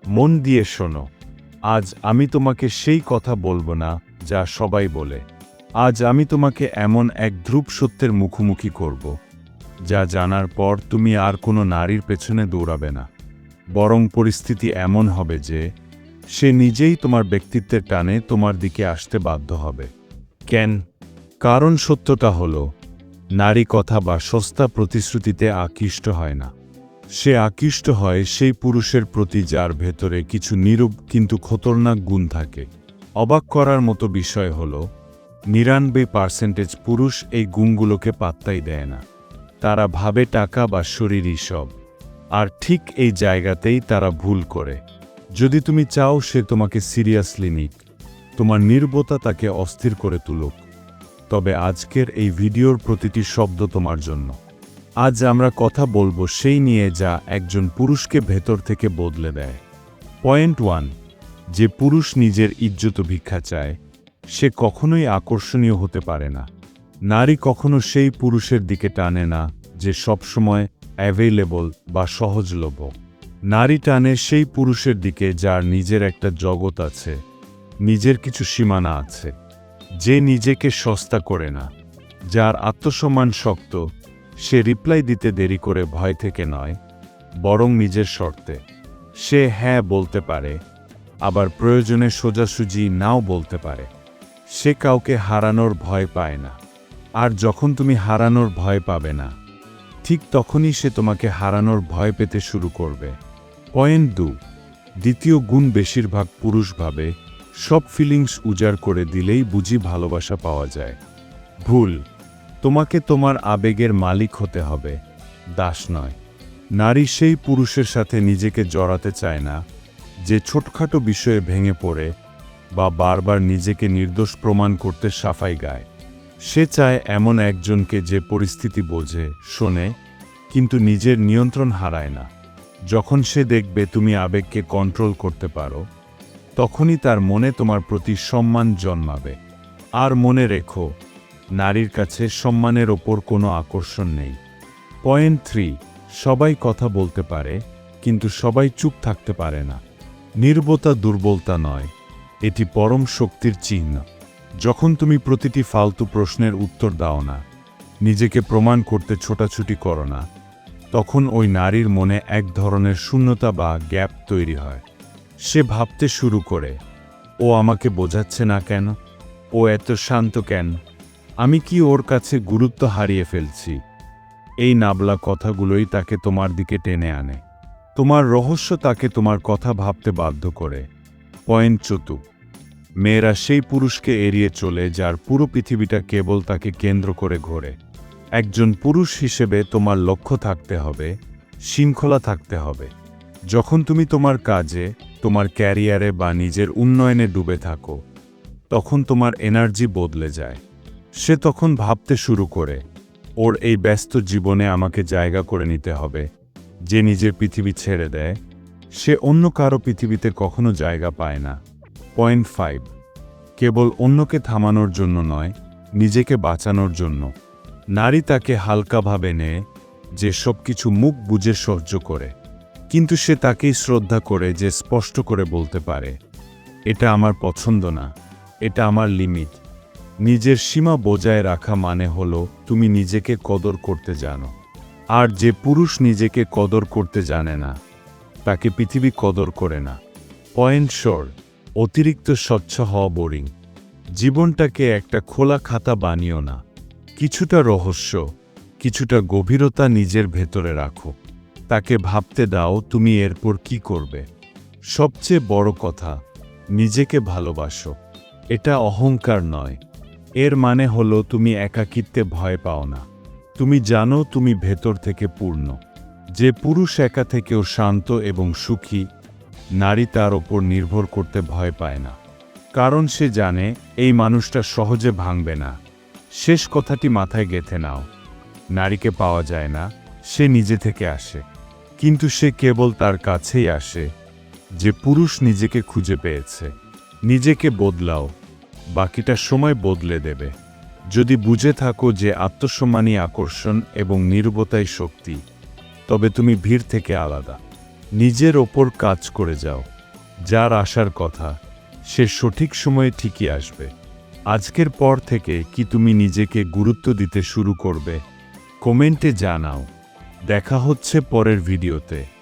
মন দিয়ে শোনো। আজ আমি তোমাকে সেই কথা বলবো না যা সবাই বলে। আজ আমি তোমাকে এমন এক ধ্রুব সত্যের মুখোমুখি করব, যা জানার পর তুমি আর কোনো নারীর পেছনে দৌড়াবে না। বরং পরিস্থিতি এমন হবে যে সে নিজেই তোমার ব্যক্তিত্বের টানে তোমার দিকে আসতে বাধ্য হবে। কেন? কারণ সত্যটা হলো, নারী কথা বা সস্তা প্রতিশ্রুতিতে আকৃষ্ট হয় না। সে আকৃষ্ট হয় সেই পুরুষের প্রতি যার ভেতরে কিছু নীরব কিন্তু খতরনাক গুণ থাকে। অবাক করার মতো বিষয় হলো, ৯৯% পুরুষ এই গুণগুলোকে পাত্তাই দেয় না। তারা ভাবে টাকা বা শরীরই সব। আর ঠিক এই জায়গাতেই তারা ভুল করে। যদি তুমি চাও সে তোমাকে সিরিয়াসলি নিক, তোমার নীরবতা তাকে অস্থির করে তুলুক, তবে আজকের এই ভিডিওর প্রতিটি শব্দ তোমার জন্য। আজ আমরা কথা বলবো সেই নিয়ে যা একজন পুরুষকে ভেতর থেকে বদলে দেয়। পয়েন্ট 1, যে পুরুষ নিজের ইজ্জত ভিক্ষা চায় সে কখনোই আকর্ষণীয় হতে পারে না। নারী কখনো সেই পুরুষের দিকে টানে না যে সবসময় অ্যাভেলেবল বা সহজলভ্য। নারী টানে সেই পুরুষের দিকে যার নিজের একটা জগৎ আছে, নিজের কিছু সীমানা আছে, যে নিজেকে সস্তা করে না, যার আত্মসম্মান শক্ত। সে রিপ্লাই দিতে দেরি করে ভয় থেকে নয়, বরং নিজের শর্তে। সে হ্যাঁ বলতে পারে, আবার প্রয়োজনে সোজাসুজি নাও বলতে পারে। সে কাউকে হারানোর ভয় পায় না। আর যখন তুমি হারানোর ভয় পাবে না, ঠিক তখনই সে তোমাকে হারানোর ভয় পেতে শুরু করবে। পয়েন্ট 2, দ্বিতীয় গুণ, বেশিরভাগ পুরুষ ভাবে সব ফিলিংস উজাড় করে দিলেই বুঝি ভালোবাসা পাওয়া যায়। ভুল। তোমাকে তোমার আবেগের মালিক হতে হবে, দাস নয়। নারী সেই পুরুষের সাথে নিজেকে জড়াতে চায় না যে ছোটখাটো বিষয়ে ভেঙে পড়ে বা বারবার নিজেকে নির্দোষ প্রমাণ করতে সাফাই গায়। সে চায় এমন একজনকে যে পরিস্থিতি বোঝে, শোনে, কিন্তু নিজের নিয়ন্ত্রণ হারায় না। যখন সে দেখবে তুমি আবেগকে কন্ট্রোল করতে পারো, তখনই তার মনে তোমার প্রতি সম্মান জন্মাবে। আর মনে রেখো, নারীর কাছে সম্মানের ওপর কোনো আকর্ষণ নেই। পয়েন্ট 3, সবাই কথা বলতে পারে কিন্তু সবাই চুপ থাকতে পারে না। নীরবতা দুর্বলতা নয়, এটি পরম শক্তির চিহ্ন। যখন তুমি প্রতিটি ফালতু প্রশ্নের উত্তর দাও না, নিজেকে প্রমাণ করতে ছোটাছুটি করো না, তখন ওই নারীর মনে এক ধরনের শূন্যতা বা গ্যাপ তৈরি হয়। সে ভাবতে শুরু করে, ও আমাকে বোঝাচ্ছে না কেন? ও এত শান্ত কেন? আমি কি ওর কাছে গুরুত্ব হারিয়ে ফেলছি? এই নাবলা কথাগুলোই তাকে তোমার দিকে টেনে আনে। তোমার রহস্য তাকে তোমার কথা ভাবতে বাধ্য করে। পয়েন্ট 4, মেয়েরা সেই পুরুষকে এড়িয়ে চলে যার পুরো পৃথিবীটা কেবল তাকে কেন্দ্র করে ঘোরে। একজন পুরুষ হিসেবে তোমার লক্ষ্য থাকতে হবে, শৃঙ্খলা থাকতে হবে। যখন তুমি তোমার কাজে, তোমার ক্যারিয়ারে বা নিজের উন্নয়নে ডুবে থাকো, তখন তোমার এনার্জি বদলে যায়। সে তখন ভাবতে শুরু করে, ওর এই ব্যস্ত জীবনে আমাকে জায়গা করে নিতে হবে। যে নিজের পৃথিবী ছেড়ে দেয়, সে অন্য কারো পৃথিবীতে কখনো জায়গা পায় না। পয়েন্ট 5, কেবল অন্যকে থামানোর জন্য নয়, নিজেকে বাঁচানোর জন্য। নারী তাকে হালকাভাবে নেয়, যে সব কিছু মুখ বুজে সহ্য করে, কিন্তু সে তাকেই শ্রদ্ধা করে যে স্পষ্ট করে বলতে পারে, এটা আমার পছন্দ না, এটা আমার লিমিট। নিজের সীমা বজায় রাখা মানে হলো তুমি নিজেকে কদর করতে জানো। আর যে পুরুষ নিজেকে কদর করতে জানে না, তাকে পৃথিবী কদর করে না। পয়েন্ট 4, অতিরিক্ত স্বচ্ছ হওয়া বোরিং। জীবনটাকে একটা খোলা খাতা বানিও না। কিছুটা রহস্য, কিছুটা গভীরতা নিজের ভেতরে রাখো। তাকে ভাবতে দাও তুমি এরপর কি করবে। সবচেয়ে বড় কথা, নিজেকে ভালোবাসো। এটা অহংকার নয়। এর মানে হলো তুমি একাকিত্বে ভয় পাও না। তুমি জানো তুমি ভেতর থেকে পূর্ণ। যে পুরুষ একা থেকেও শান্ত এবং সুখী, নারী তার ওপর নির্ভর করতে ভয় পায় না। কারণ সে জানে এই মানুষটা সহজে ভাঙবে না। শেষ কথাটি মাথায় গেঁথে নাও, নারীকে পাওয়া যায় না, সে নিজে থেকে আসে। কিন্তু সে কেবল তার কাছেই আসে যে পুরুষ নিজেকে খুঁজে পেয়েছে। নিজেকে বদলাও, বাকিটা সময় বদলে দেবে। যদি বুঝে থাকো যে আত্মসম্মানই আকর্ষণ এবং নীরবতাই শক্তি, তবে তুমি ভিড় থেকে আলাদা। নিজের ওপর কাজ করে যাও। যার আসার কথা সে সঠিক সময়ে ঠিকই আসবে। আজকের পর থেকে কি তুমি নিজেকে গুরুত্ব দিতে শুরু করবে? কমেন্টে জানাও। দেখা হচ্ছে পরের ভিডিওতে।